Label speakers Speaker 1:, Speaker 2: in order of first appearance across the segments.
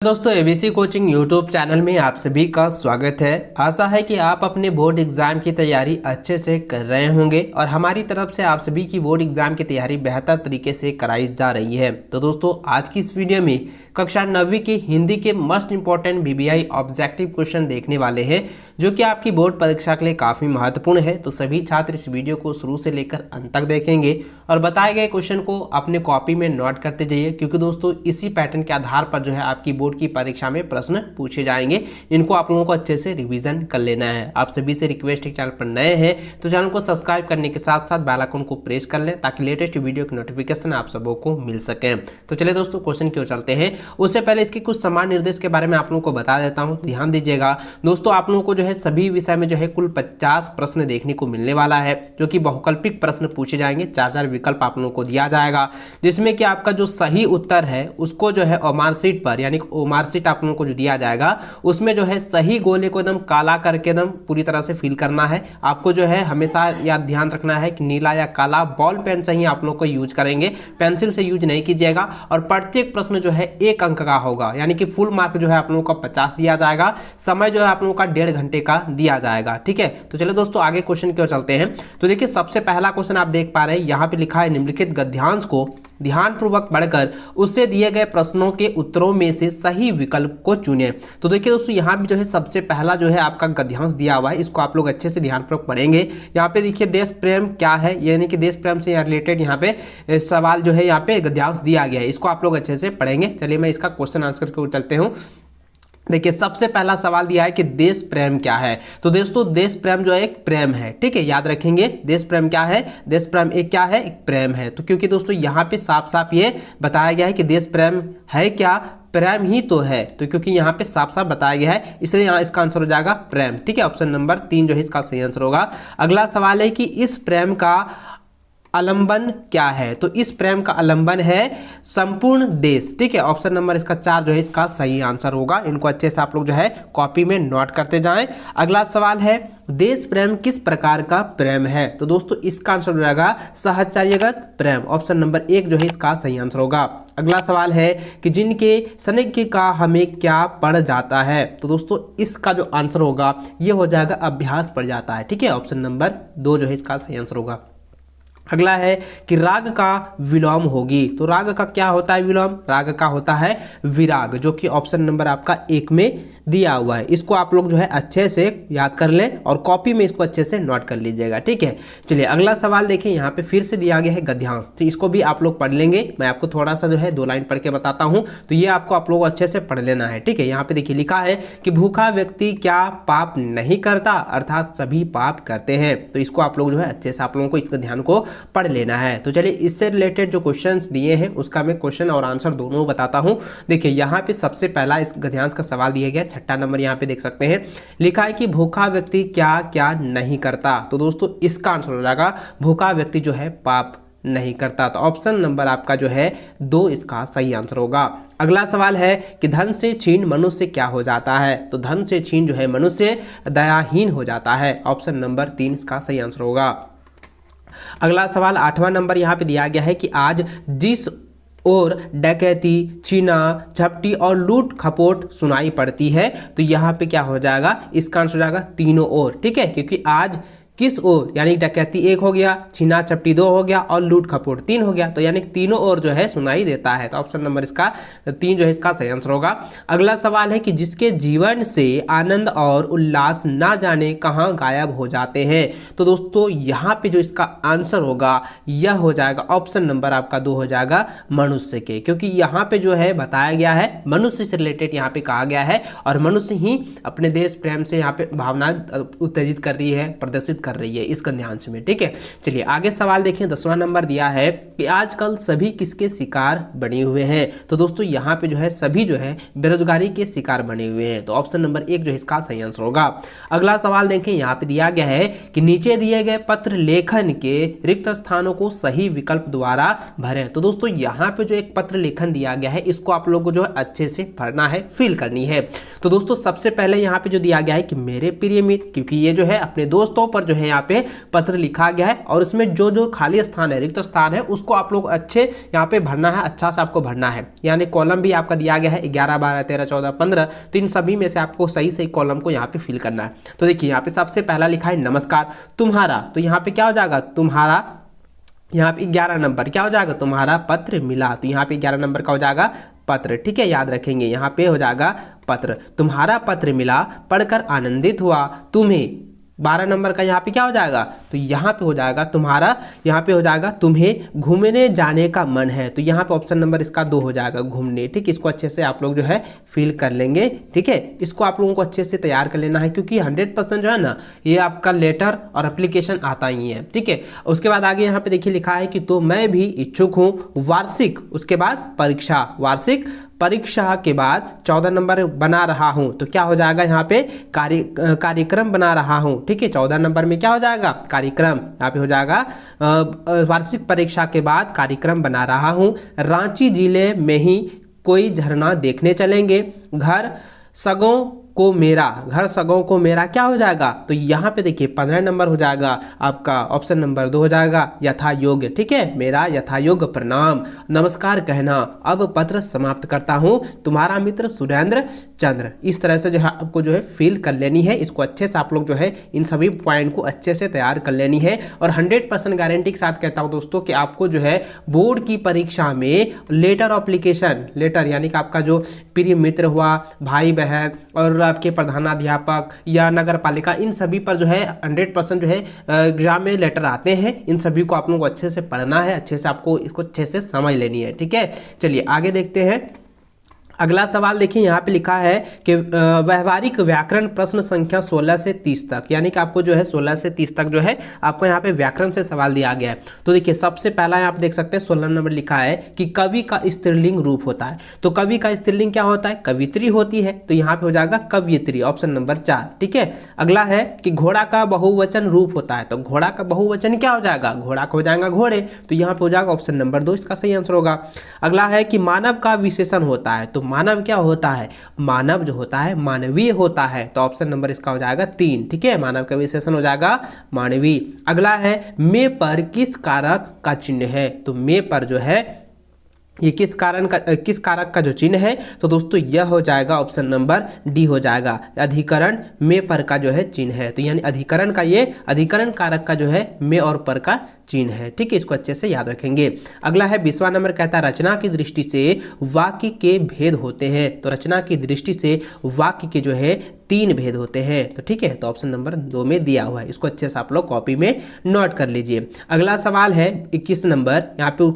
Speaker 1: दोस्तों ABC coaching YouTube channel में आप सभी का स्वागत है। आशा है कि आप अपने बोर्ड एग्जाम की तैयारी अच्छे से कर रहे होंगे और हमारी तरफ से आप सभी की बोर्ड एग्जाम की तैयारी बेहतर तरीके से कराई जा रही है। तो दोस्तों आज की इस वीडियो में कक्षा 9वीं की हिंदी के most important BBI objective question देखने वाले हैं जो कि आपकी बोर्ड परीक्षा के लिए काफ़ी महत्वपूर्ण है। तो सभी छात्र इस वीडियो को शुरू से लेकर अंत तक देखेंगे और बताए गए क्वेश्चन को अपने कॉपी में नोट करते जाइए, क्योंकि दोस्तों इसी पैटर्न के आधार पर जो है आपकी बोर्ड की परीक्षा में प्रश्न पूछे जाएंगे। इनको आप लोगों को अच्छे से रिवीजन कर लेना है। आप सभी से रिक्वेस्ट है, चैनल पर नए हैं तो चैनल को सब्सक्राइब करने के साथ साथ बेल आइकन को प्रेस कर लें ताकि लेटेस्ट वीडियो की नोटिफिकेशन आप सबों को मिल सके। तो चलिए दोस्तों क्वेश्चन की ओर चलते हैं। उससे पहले इसके कुछ समान निर्देश के बारे में आप लोगों को बता देता हूँ, ध्यान दीजिएगा। दोस्तों आप लोगों को जो है सभी विषय में जो है कुल 50 प्रश्न देखने को मिलने वाला है, जो कि बहुकल्पिक प्रश्न पूछे जाएंगे। 4 विकल्प आप लोगों को दिया जाएगा, जिसमें कि आपका जो सही उत्तर है उसको जो है मार्कशीट पर, यानी मार्कशीट आप लोगों को जो दिया जाएगा उसमें जो है सही गोले को एकदम काला करके एकदम पूरी तरह से फिल करना है। आपको जो है हमेशा याद ध्यान रखना है कि नीला या काला बॉल पेन से ही आप लोग को यूज करेंगे, पेंसिल से यूज नहीं कीजिएगा। और प्रत्येक प्रश्न जो है 1 अंक का होगा, यानी कि फुल मार्क जो है आप लोगों को 50 दिया जाएगा। समय जो है आप लोगों का 1.5 घंटे का दिया जाएगा। ठीक है, तो चलो दोस्तों आगे क्वेश्चन की ओर चलते हैं। तो देखिए सबसे पहला क्वेश्चन आप देख पा रहे हैं, यहाँ पे लिखा है निम्नलिखित गद्यांश को ध्यानपूर्वक पढ़कर उससे दिए गए प्रश्नों के उत्तरों में से सही विकल्प को चुनें। तो देखिए दोस्तों यहाँ भी जो है सबसे पहला जो है आपका गद्यांश दिया हुआ है, इसको आप लोग अच्छे से ध्यानपूर्वक पढ़ेंगे। यहाँ पे देखिए देश प्रेम क्या है, यानी कि देश प्रेम से रिलेटेड यहाँ पे सवाल जो है यहाँ पे गद्यांश दिया गया है, इसको आप लोग अच्छे से पढ़ेंगे। चलिए मैं इसका क्वेश्चन आंसर को चलते हूँ। देखिए सबसे पहला सवाल दिया है कि देश प्रेम क्या है। तो दोस्तों देश प्रेम जो है एक प्रेम है, ठीक है, याद रखेंगे। देश प्रेम क्या है, देश प्रेम एक क्या है, एक प्रेम है। तो क्योंकि दोस्तों यहाँ पे साफ साफ ये बताया गया है कि देश प्रेम है क्या, प्रेम ही तो है। तो क्योंकि यहाँ पे साफ साफ बताया गया है इसलिए यहाँ इसका आंसर हो जाएगा प्रेम। ठीक है, ऑप्शन नंबर 3 जो है इसका सही आंसर होगा। अगला सवाल है कि इस प्रेम का आलंबन क्या है। तो इस प्रेम का आलंबन है संपूर्ण देश। ठीक है, ऑप्शन नंबर इसका 4 जो है इसका सही आंसर होगा। इनको अच्छे से आप लोग जो है कॉपी में नोट करते जाएं। अगला सवाल है देश प्रेम किस प्रकार का प्रेम है। तो दोस्तों इसका आंसर हो जाएगा साहचर्यगत प्रेम। ऑप्शन नंबर 1 जो है इसका सही आंसर होगा। अगला सवाल है कि जिनके स्नेह का हमें क्या पड़ जाता है। तो दोस्तों इसका जो आंसर होगा ये हो जाएगा अभ्यास पड़ जाता है। ठीक है, ऑप्शन नंबर 2 जो है इसका सही आंसर होगा। अगला है कि राग का विलोम होगी। तो राग का क्या होता है विलोम, राग का होता है विराग, जो कि ऑप्शन नंबर आपका 1 में दिया हुआ है। इसको आप लोग जो है अच्छे से याद कर लें और कॉपी में इसको अच्छे से नोट कर लीजिएगा। ठीक है, चलिए अगला सवाल देखें। यहाँ पे फिर से दिया गया है गद्यांश, तो इसको भी आप लोग पढ़ लेंगे। मैं आपको थोड़ा सा जो है 2 लाइन पढ़ के बताता हूँ, तो ये आपको आप लोग अच्छे से पढ़ लेना है। ठीक है, यहाँ पे देखिए लिखा है कि भूखा व्यक्ति क्या पाप नहीं करता, अर्थात सभी पाप करते हैं। तो इसको आप लोग जो है अच्छे से आप लोगों को इसका ध्यान को पढ़ लेना है। तो चलिए इससे रिलेटेड जो क्वेश्चंस दिए हैं उसका मैं क्वेश्चन और आंसर दोनों बताता हूं। देखिए यहाँ पे सबसे पहला इस गद्यांश का सवाल दिया गया, 6ठा नंबर यहाँ पे देख सकते हैं। लिखा है कि भूखा व्यक्ति क्या क्या नहीं करता। तो दोस्तों इसका आंसर हो जाएगा भूखा व्यक्ति जो है पाप नहीं करता। तो ऑप्शन नंबर आपका जो है 2 इसका सही आंसर होगा। अगला सवाल है कि धन से छीन मनुष्य क्या हो जाता है। तो धन से छीन जो है मनुष्य दयाहीन हो जाता है। ऑप्शन नंबर 3 इसका सही आंसर होगा। अगला सवाल 8वां नंबर यहाँ पे दिया गया है कि आज जिस और डकैती, छीना झपटी और लूट खपोट सुनाई पड़ती है। तो यहाँ पे क्या हो जाएगा, इसका आंसर हो जाएगा तीनों ओर। ठीक है, क्योंकि आज किस ओर, यानी डकैती 1 हो गया, छीना चपटी 2 हो गया और लूट खपोट 3 हो गया। तो यानी तीनों ओर जो है सुनाई देता है। तो ऑप्शन नंबर इसका 3 जो है इसका सही आंसर होगा। अगला सवाल है कि जिसके जीवन से आनंद और उल्लास ना जाने कहाँ गायब हो जाते हैं। तो दोस्तों यहाँ पे जो इसका आंसर होगा यह हो जाएगा ऑप्शन नंबर आपका 2 हो जाएगा मनुष्य के, क्योंकि यहाँ पे जो है बताया गया है मनुष्य से रिलेटेड यहाँ पे कहा गया है और मनुष्य ही अपने देश प्रेम से यहाँ पे भावना उत्तेजित कर रही है, प्रदर्शित कर रही है इस गद्यांश में। ठीक है, चलिए आगे सवाल देखें। 10वां नंबर दिया है कि आजकल सभी किसके शिकार बने हुए हैं। तो दोस्तों यहाँ पे जो है सभी जो है बेरोजगारी के शिकार बने हुए हैं। तो ऑप्शन नंबर 1 जो है इसका सही आंसर होगा। अगला सवाल देखें, यहाँ पे दिया गया है कि नीचे दिए गए पत्र लेखन के रिक्त स्थानों को सही विकल्प द्वारा भरें। तो दोस्तों यहाँ पे जो एक पत्र लेखन दिया गया है इसको आप लोगों को जो है अच्छे से भरना है, फिल करनी है। तो दोस्तों सबसे पहले यहाँ पे जो दिया गया है कि मेरे प्रिय मित्र, क्योंकि ये जो है अपने दोस्तों पर जो जो है यहाँ पे पत्र लिखा गया है, और उसमें जो जो खाली स्थान है, रिक्त स्थान है, उसको आप लोग अच्छे यहाँ पे भरना है, अच्छा से आपको भरना है। यानी कॉलम भी आपका दिया गया है 11, 12, 13, 14, 15, तो इन सभी में से आपको सही सही कॉलम को यहाँ पे फिल करना है। तो देखिए यहाँ पे सबसे पहला लिखा है नमस्कार तुम्हारा, तो यहाँ पे क्या हो जाएगा तुम्हारा, यहाँ पे 11 नंबर क्या हो जाएगा तुम्हारा पत्र मिला, तो यहाँ पे 11 नंबर का हो जाएगा पत्र, ठीक है, याद रखेंगे यहाँ पे हो जाएगा पत्र। तुम्हारा पत्र मिला पढ़कर आनंदित हुआ तुम्हें, 12 नंबर का यहाँ पे क्या हो जाएगा, तो यहाँ पे हो जाएगा तुम्हारा, यहाँ पे हो जाएगा तुम्हें घूमने जाने का मन है, तो यहाँ पे ऑप्शन नंबर इसका 2 हो जाएगा घूमने, ठीक। इसको अच्छे से आप लोग जो है फिल कर लेंगे, ठीक है। इसको आप लोगों को अच्छे से तैयार कर लेना है, क्योंकि 100% जो है ना ये आपका लेटर और एप्लीकेशन आता ही है, ठीक है। उसके बाद आगे यहाँ पे देखिए लिखा है कि तो मैं भी इच्छुक हूँ वार्षिक, उसके बाद परीक्षा, वार्षिक परीक्षा के बाद 14 नंबर बना रहा हूं, तो क्या हो जाएगा यहाँ पे कार्यक्रम बना रहा हूं, ठीक है। 14 नंबर में क्या हो जाएगा कार्यक्रम, यहाँ पे हो जाएगा वार्षिक परीक्षा के बाद कार्यक्रम बना रहा हूं। रांची जिले में ही कोई झरना देखने चलेंगे। घर सगों को मेरा क्या हो जाएगा, तो यहाँ पे देखिए 15 नंबर हो जाएगा आपका ऑप्शन नंबर 2 हो जाएगा यथा योग्य, ठीक है, मेरा यथा योग्य प्रणाम। नमस्कार कहना, अब पत्र समाप्त करता हूँ तुम्हारा मित्र सुरेंद्र चंद्र। इस तरह से जो है आपको जो है फिल कर लेनी है, इसको अच्छे से आप लोग जो है इन सभी पॉइंट को अच्छे से तैयार कर लेनी है। और 100% गारंटी के साथ कहता हूँ दोस्तों कि आपको जो है बोर्ड की परीक्षा में लेटर एप्लीकेशन, लेटर यानी कि आपका जो प्रिय मित्र हुआ, भाई बहन और आपके प्रधानाध्यापक या नगर पालिका, इन सभी पर जो है 100% जो है एग्जाम में लेटर आते हैं। इन सभी को आप लोगों को अच्छे से पढ़ना है, अच्छे से आपको इसको अच्छे से समझ लेनी है, ठीक है। चलिए आगे देखते हैं। अगला सवाल देखिए यहाँ पे लिखा है कि व्यवहारिक व्याकरण प्रश्न संख्या 16 से 30 तक, यानी कि आपको जो है 16 से 30 तक जो है आपको यहाँ पे व्याकरण से सवाल दिया गया है। तो देखिए सबसे पहला आप देख सकते हैं 16 नंबर लिखा है कि कवि का स्त्रीलिंग रूप होता है, तो कवि का स्त्रीलिंग क्या होता है, कवित्री होती है, तो यहाँ पे हो जाएगा कवयित्री, ऑप्शन नंबर 4, ठीक है। अगला है कि घोड़ा का बहुवचन रूप होता है, तो घोड़ा का बहुवचन क्या हो जाएगा, घोड़ा का हो जाएगा घोड़े, तो यहाँ पे हो जाएगा ऑप्शन नंबर 2 इसका सही आंसर होगा। अगला है कि मानव का विशेषण होता है, तो मानव क्या होता है, मानव जो होता है मानवीय होता है, तो ऑप्शन नंबर इसका हो जाएगा 3, ठीक है, मानव का विशेषण हो जाएगा मानवीय। अगला है में पर किस कारक का चिन्ह है, तो में पर जो है ये किस कारक का जो चिन्ह है, तो दोस्तों यह हो जाएगा ऑप्शन नंबर डी हो जाएगा, अधिकरण में पर का जो है चिन्ह है, तो यानी अधिकरण का ये अधिकरण कारक का जो है में और पर का चिन्ह है, ठीक है, इसको अच्छे से याद रखेंगे। अगला है 20वां नंबर कहता है रचना की दृष्टि से वाक्य के भेद होते हैं, तो रचना की दृष्टि से वाक्य के जो है 3 भेद होते हैं, तो ठीक है, तो ऑप्शन नंबर 2 में दिया हुआ है, इसको अच्छे से आप लोग कॉपी में नोट कर लीजिए। अगला सवाल है 21 नंबर, यहाँ पे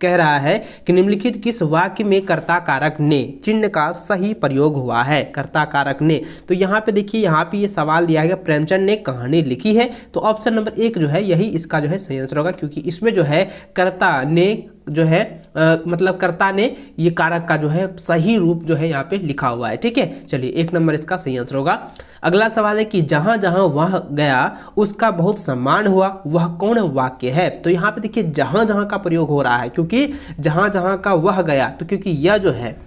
Speaker 1: कह रहा है कि निम्नलिखित किस वाक्य में कर्ता कारक ने चिन्ह का सही प्रयोग हुआ है, कर्ता कारक ने, तो यहाँ पे देखिए यहाँ पे ये सवाल दिया गया प्रेमचंद ने कहानी लिखी है, तो ऑप्शन नंबर 1 जो है यही इसका जो है सही आंसर होगा, क्योंकि इसमें जो है कर्ता ने जो है मतलब कर्ता ने ये कारक का जो है सही रूप जो है यहाँ पे लिखा हुआ है, ठीक है। चलिए 1 नंबर इसका सही आंसर होगा। अगला सवाल है कि जहां जहां वह गया उसका बहुत सम्मान हुआ, वह कौन वाक्य है, तो यहाँ पे देखिए जहां जहां का प्रयोग हो रहा है, क्योंकि जहां जहां का वह गया, तो क्योंकि यह जो है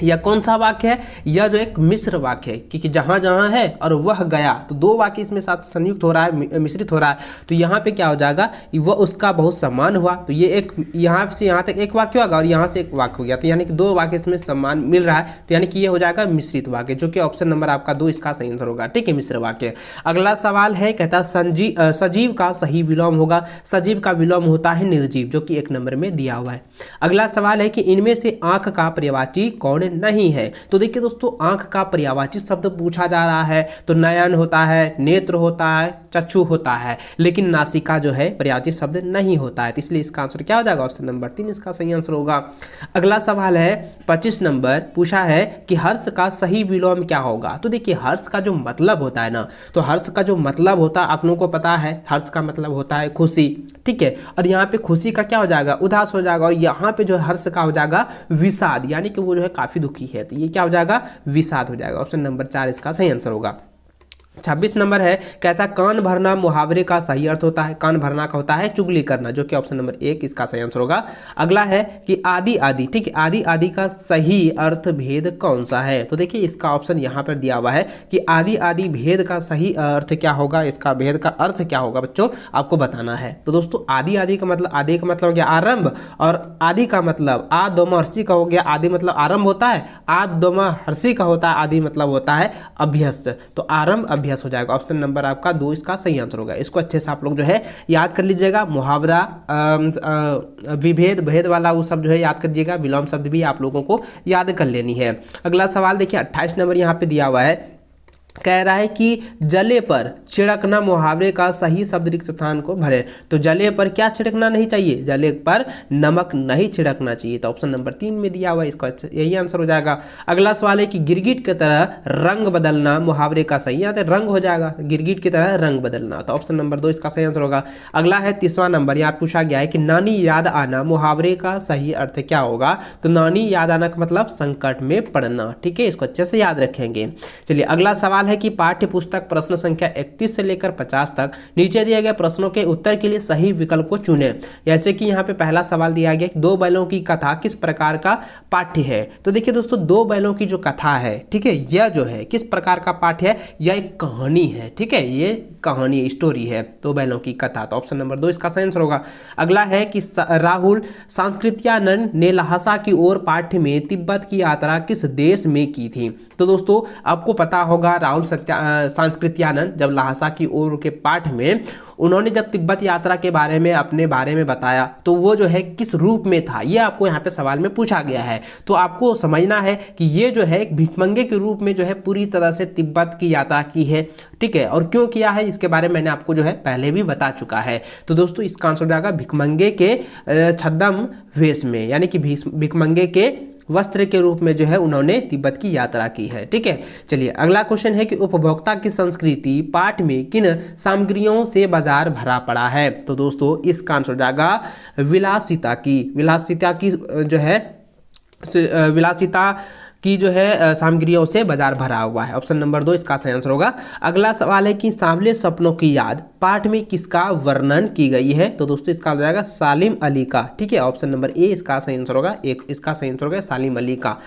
Speaker 1: यह कौन सा वाक्य है, यह जो एक मिश्र वाक्य है, क्योंकि जहां जहां है और वह गया, तो 2 वाक्य इसमें साथ संयुक्त हो रहा है, मिश्रित हो रहा है, तो यहाँ पे क्या हो जाएगा वह उसका बहुत सम्मान हुआ, तो ये एक यहाँ से यहाँ तक एक वाक्य होगा और यहाँ से एक वाक्य हो गया, तो यानी कि 2 वाक्य इसमें सम्मान मिल रहा है, तो यानी कि ये हो जाएगा मिश्रित वाक्य, जो कि ऑप्शन नंबर आपका 2 इसका सही आंसर होगा, ठीक है, मिश्र वाक्य। अगला सवाल है कहता है सजीव का सही विलोम होगा, सजीव का विलोम होता है निर्जीव, जो कि 1 नंबर में दिया हुआ है। अगला सवाल है कि इनमें से आंख का पर्यायवाची कौन नहीं है, तो देखिए दोस्तों आंख का पर्यायवाची शब्द पूछा जा रहा है, तो नयन होता है, नेत्र होता है, चक्षु होता है, लेकिन नासिका जो है पर्यायवाची शब्द नहीं होता है, तो इसलिए इसका आंसर क्या हो जाएगा, ऑप्शन नंबर 3 इसका सही आंसर होगा। अगला सवाल है 25 नंबर, पूछा है कि हर्ष का सही विलोम क्या होगा, तो देखिए हर्ष का जो मतलब होता है ना, तो हर्ष का जो मतलब होता है आप लोगों को पता है, हर्ष का मतलब होता है खुशी, ठीक है, और यहाँ पे खुशी का क्या हो जाएगा, उदास हो जाएगा, और यहाँ पे जो हर्ष का हो जाएगा विषाद, यानी कि वो जो है काफी दुखी है, तो ये क्या हो जाएगा विषाद हो जाएगा, ऑप्शन नंबर 4 इसका सही आंसर होगा। 26 नंबर है, कहता है कान भरना मुहावरे का सही अर्थ होता है। कान भरना का होता है चुगली करना, जो कि ऑप्शन नंबर 1 इसका सही आंसर होगा। अगला है कि आदि आदि, ठीक है, आदि आदि का सही अर्थ भेद कौन सा है? तो देखिए इसका ऑप्शन यहाँ पर दिया हुआ है कि आदि आदि भेद का सही अर्थ क्या होगा, इसका भेद का अर्थ क्या होगा बच्चों, आपको बताना है। तो दोस्तों आदि आदि का मतलब, आदि का मतलब हो गया आरंभ, और आदि का मतलब आ दो हर्षी का हो गया। आदि मतलब आरंभ होता है, आ दो हर्षी का होता है, आदि मतलब होता है अभ्यस्त। तो आरंभ अभ्यस्त हो जाएगा। ऑप्शन नंबर आपका 2 इसका सही आंसर होगा। इसको अच्छे से आप लोग जो है याद कर लीजिएगा। मुहावरा, विभेद, भेद वाला वो सब जो है याद कर लीजिएगा। विलोम शब्द भी आप लोगों को याद कर लेनी है। अगला सवाल देखिए 28 नंबर यहाँ पे दिया हुआ है, कह रहा है कि जले पर छिड़कना मुहावरे का सही शब्द रिक्त स्थान को भरे। तो जले पर क्या छिड़कना नहीं चाहिए? जले पर नमक नहीं छिड़कना चाहिए। तो ऑप्शन नंबर 3 में दिया हुआ है, इसका यही आंसर हो जाएगा। अगला सवाल है कि गिरगिट की तरह रंग बदलना मुहावरे का सही आता है, रंग हो जाएगा, गिरगिट की तरह रंग बदलना। तो ऑप्शन नंबर 2 इसका सही आंसर होगा। अगला है 30वां नंबर, यहाँ पूछा गया है कि नानी याद आना मुहावरे का सही अर्थ क्या होगा? तो नानी याद आना का मतलब संकट में पड़ना, ठीक है, इसको अच्छे से याद रखेंगे। चलिए अगला सवाल है कि पाठ्य पुस्तक प्रश्न संख्या 31 से लेकर 50 तक नीचे दिए गए प्रश्नों के उत्तर के लिए सही विकल्प को चुनें। जैसे कि यहाँ पे पहला सवाल दिया गया कि 2 बैलों की कथा किस प्रकार का पाठ्य है? तो देखिए दोस्तों 2 बैलों की जो कथा है, ठीक है, यह जो है किस प्रकार का पाठ्य है? यह एक कहानी है, ठीक है, ये कहानी स्टोरी है 2 बैलों की कथा। तो ऑप्शन नंबर 2 इसका सही आंसर होगा। अगला है कि राहुल सांस्कृत्यानंद ने लहासा की ओर पाठ्य में तिब्बत की यात्रा किस देश में की थी? तो दोस्तों आपको पता होगा राहुल सांस्कृत्यानंद जब लहासा की ओर के पाठ में उन्होंने जब तिब्बत यात्रा के बारे में अपने बारे में बताया तो वो जो है किस रूप में था, ये आपको यहाँ पे सवाल में पूछा गया है। तो आपको समझना है कि ये जो है एक भिखमंगे के रूप में जो है पूरी तरह से तिब्बत की यात्रा की है, ठीक है, और क्यों किया है इसके बारे में मैंने आपको जो है पहले भी बता चुका है। तो दोस्तों इसका आंसर हो जाएगा भिखमंगे के छद्म वेश में, यानी कि भिखमंगे के वस्त्र के रूप में जो है उन्होंने तिब्बत की यात्रा की है, ठीक है। चलिए अगला क्वेश्चन है कि उपभोक्ता की संस्कृति पाठ में किन सामग्रियों से बाजार भरा पड़ा है? तो दोस्तों इसका आंसर हो जाएगा विलासिता की जो है विलासिता की जो है सामग्रियों से बाजार भरा हुआ है। ऑप्शन नंबर 2 इसका सही आंसर होगा। अगला सवाल है कि सांवले सपनों की याद पाठ में किसका वर्णन की गई है? तो दोस्तों इसका हो जाएगा सालिम अली का, ठीक है, ऑप्शन नंबर ए इसका सही आंसर होगा। इसका सही आंसर होगा सालिम अली का,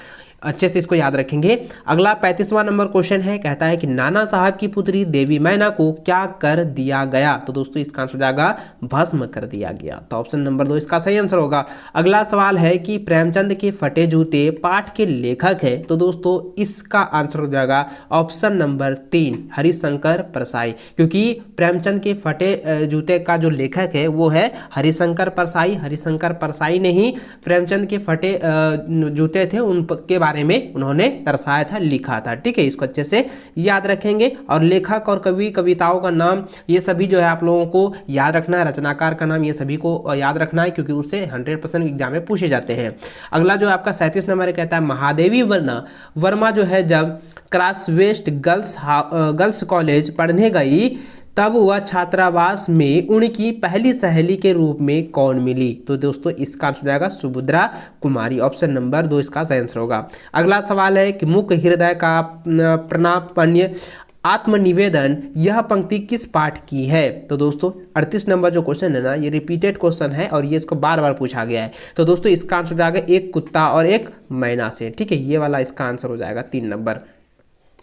Speaker 1: अच्छे से इसको याद रखेंगे। अगला 35वां नंबर क्वेश्चन है, कहता है कि नाना साहब की पुत्री देवी मैना को क्या कर दिया गया? तो दोस्तों इसका आंसर हो जाएगा भस्म कर दिया गया। तो ऑप्शन नंबर 2 इसका सही आंसर होगा। अगला सवाल है कि प्रेमचंद के फटे जूते पाठ के लेखक है? तो दोस्तों इसका आंसर हो जाएगा ऑप्शन नंबर 3 हरिशंकर परसाई, क्योंकि प्रेमचंद के फटे जूते का जो लेखक है वो है हरिशंकर परसाई। हरिशंकर परसाई ने ही प्रेमचंद के फटे जूते थे उनके बारे में उन्होंने दर्शाया था, लिखा था, ठीक है, इसको अच्छे से याद रखेंगे। और लेखक और कवि कविताओं का नाम ये सभी जो है आप लोगों को याद रखना है, रचनाकार का नाम ये सभी को याद रखना है, क्योंकि उससे 100% एग्जाम में पूछे जाते हैं। अगला जो आपका 37 नंबर कहता है महादेवी वर्मा जो है जब क्रॉसवेस्ट गर्ल्स कॉलेज पढ़ने गई तब वह छात्रावास में उनकी पहली सहेली के रूप में कौन मिली? तो दोस्तों इसका आंसर हो जाएगा सुभद्रा कुमारी। ऑप्शन नंबर 2 इसका सही आंसर होगा। अगला सवाल है कि मुख हृदय का प्रणापण्य आत्मनिवेदन यह पंक्ति किस पाठ की है? तो दोस्तों 38 नंबर जो क्वेश्चन है ना ये रिपीटेड क्वेश्चन है और ये इसको बार बार पूछा गया है। तो दोस्तों इसका आंसर हो जाएगा एक कुत्ता और एक मैना से, ठीक है, ये वाला इसका आंसर हो जाएगा 3 नंबर।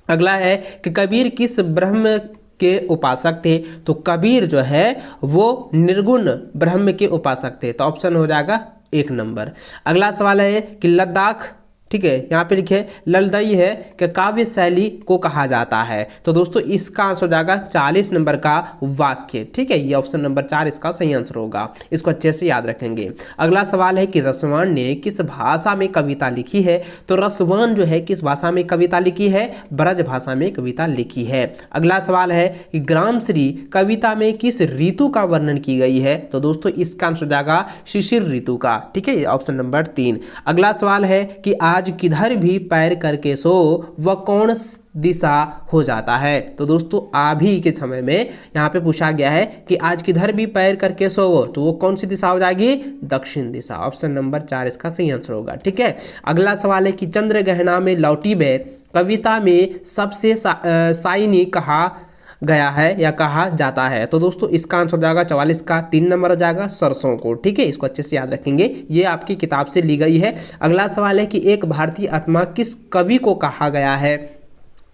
Speaker 1: अगला है कि कबीर किस ब्रह्म के उपासक थे? तो कबीर जो है वो निर्गुण ब्रह्म के उपासक थे। तो ऑप्शन हो जाएगा 1 नंबर। अगला सवाल है कि लद्दाख, ठीक है, यहाँ पे लिखे ललदई है कि काव्य शैली को कहा जाता है? तो दोस्तों इसका आंसर हो जाएगा 40 नंबर का वाक्य, ठीक है, ये ऑप्शन नंबर 4 इसका सही आंसर होगा, इसको अच्छे से याद रखेंगे। अगला सवाल है कि रसवान ने किस भाषा में कविता लिखी है? तो रसवान जो है किस भाषा में कविता लिखी है? ब्रज भाषा में कविता लिखी है। अगला सवाल है कि ग्रामश्री कविता में किस ऋतु का वर्णन की गई है? तो दोस्तों इसका आंसर हो जाएगा शिशिर ऋतु का, ठीक है, ऑप्शन नंबर 3। अगला सवाल है कि आज किधर भी पैर करके सो वह कौन दिशा हो जाता है? तो दोस्तों अभी के समय में यहाँ पे पूछा गया है कि आज किधर भी पैर करके सो तो वो कौन सी दिशा हो जाएगी? दक्षिण दिशा। ऑप्शन नंबर 4 इसका सही आंसर होगा, ठीक है। अगला सवाल है कि चंद्र गहना में लौटी बे कविता में सबसे साइनी कहा गया है या कहा जाता है। तो दोस्तों इसका आंसर हो जाएगा 44 का 3 नंबर हो जाएगा सरसों को। ठीक है, इसको अच्छे से याद रखेंगे, ये आपकी किताब से ली गई है। अगला सवाल है कि एक भारतीय आत्मा किस कवि को कहा गया है।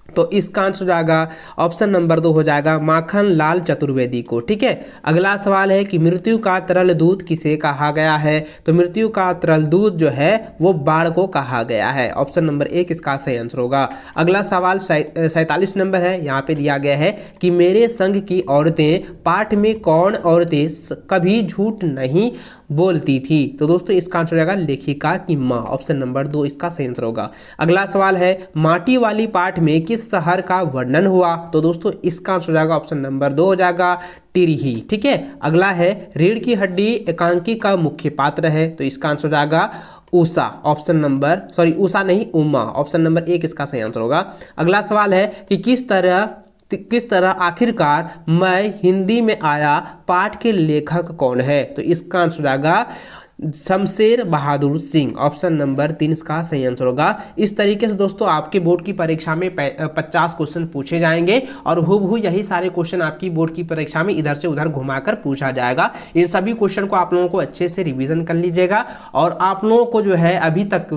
Speaker 1: तो इसका आंसर हो जाएगा ऑप्शन नंबर 2 हो जाएगा माखन लाल चतुर्वेदी को। ठीक है, अगला सवाल है कि मृत्यु का तरल दूत किसे कहा गया है। तो मृत्यु का तरल दूत जो है वो बाढ़ को कहा गया है। ऑप्शन नंबर 1 इसका सही आंसर होगा। अगला सवाल 47 नंबर है, यहाँ पे दिया गया है कि मेरे संग की औरतें पाठ में कौन औरतें कभी झूठ नहीं बोलती थी। तो दोस्तों इसका आंसर हो जाएगा लेखिका की माँ। ऑप्शन नंबर 2 इसका सही आंसर होगा। अगला सवाल है माटी वाली पाठ में किस शहर का वर्णन हुआ। तो दोस्तों इसका आंसर हो जाएगा ऑप्शन नंबर 2 हो जाएगा टिरही। ठीक है, अगला है रीढ़ की हड्डी एकांकी का मुख्य पात्र है। तो इसका आंसर हो जाएगा उषा। ऑप्शन नंबर उषा नहीं, उमा। ऑप्शन नंबर 1 इसका सही आंसर होगा। अगला सवाल है कि किस तरह आखिरकार मैं हिंदी में आया पाठ के लेखक कौन है। तो इसका आंसर हो जाएगा शमशेर बहादुर सिंह। ऑप्शन नंबर 3 इसका सही आंसर होगा। इस तरीके से दोस्तों आपके बोर्ड की परीक्षा में 50 क्वेश्चन पूछे जाएंगे और हूबहू यही सारे क्वेश्चन आपकी बोर्ड की परीक्षा में इधर से उधर घुमाकर पूछा जाएगा। इन सभी क्वेश्चन को आप लोगों को अच्छे से रिवीजन कर लीजिएगा। और आप लोगों को जो है अभी तक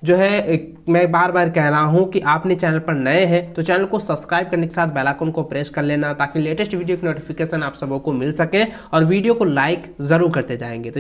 Speaker 1: जो है मैं बार बार कह रहा हूँ कि आपने चैनल पर नए हैं तो चैनल को सब्सक्राइब करने के साथ बेल आइकन को प्रेस कर लेना, ताकि लेटेस्ट वीडियो की नोटिफिकेशन आप सबों को मिल सके और वीडियो को लाइक जरूर करते जाएंगे। तो